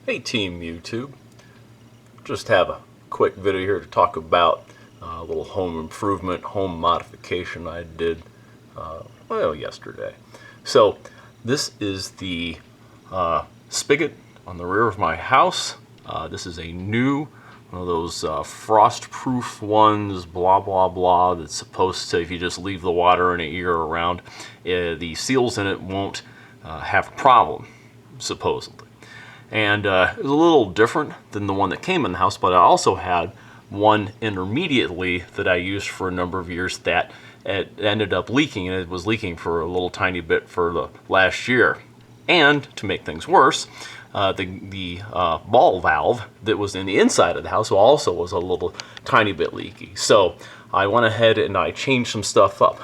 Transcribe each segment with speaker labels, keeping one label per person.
Speaker 1: Hey Team YouTube, just have a quick video here to talk about a little home improvement, home modification I did, yesterday. So this is the spigot on the rear of my house. This is a new, one of those frost-proof ones, blah blah blah, that's supposed to, if you just leave the water in it year round, the seals in it won't have a problem, supposedly. And it was a little different than the one that came in the house, but I also had one intermediately that I used for a number of years that it ended up leaking, and it was leaking for a little tiny bit for the last year. And to make things worse, the ball valve that was in the inside of the house also was a little tiny bit leaky. So I went ahead and I changed some stuff up.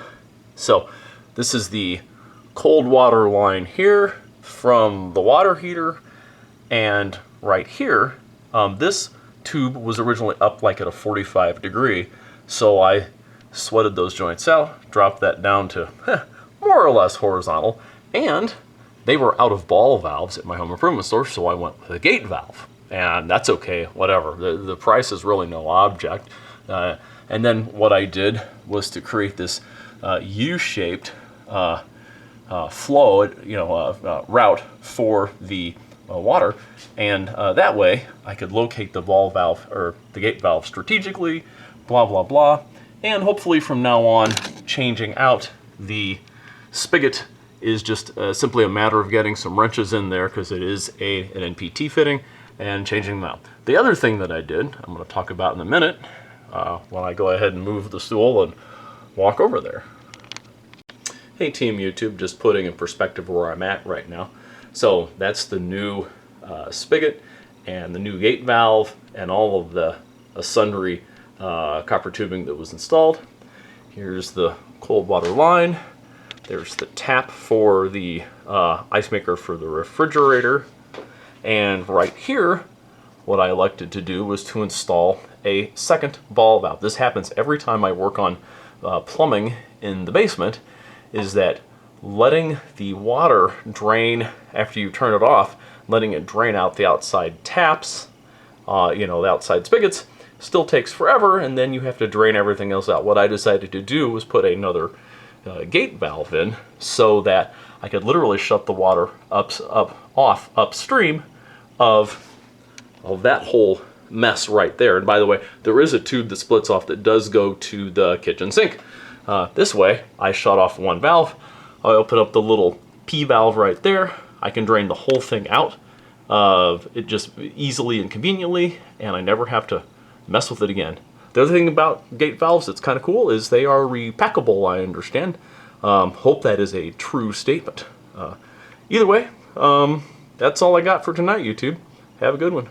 Speaker 1: So this is the cold water line here from the water heater. And right here, this tube was originally up like at a 45 degree, so I sweated those joints out, dropped that down to more or less horizontal, and they were out of ball valves at my home improvement store, so I went with a gate valve. And that's okay, whatever. The price is really no object. And then what I did was to create this U-shaped flow, route for the water, and that way I could locate the ball valve or the gate valve strategically, blah blah blah, and hopefully from now on changing out the spigot is just simply a matter of getting some wrenches in there, because it is an NPT fitting, and changing them out. The other thing that I did, I'm going to talk about in a minute when I go ahead and move the stool and walk over there. Hey Team YouTube, just putting in perspective where I'm at right now. So that's the new spigot and the new gate valve and all of the sundry copper tubing that was installed. Here's the cold water line. There's the tap for the ice maker for the refrigerator. And right here, what I elected to do was to install a second ball valve. This happens every time I work on plumbing in the basement, is that letting the water drain after you turn it off, letting it drain out the outside taps, the outside spigots, still takes forever, and then you have to drain everything else out. What I decided to do was put another gate valve in, so that I could literally shut the water off upstream of that whole mess right there. And by the way, there is a tube that splits off that does go to the kitchen sink. This way, I shut off one valve. I open up the little P valve right there. I can drain the whole thing out it just easily and conveniently, and I never have to mess with it again. The other thing about gate valves that's kind of cool is they are repackable, I understand. Hope that is a true statement. Either way, that's all I got for tonight, YouTube. Have a good one.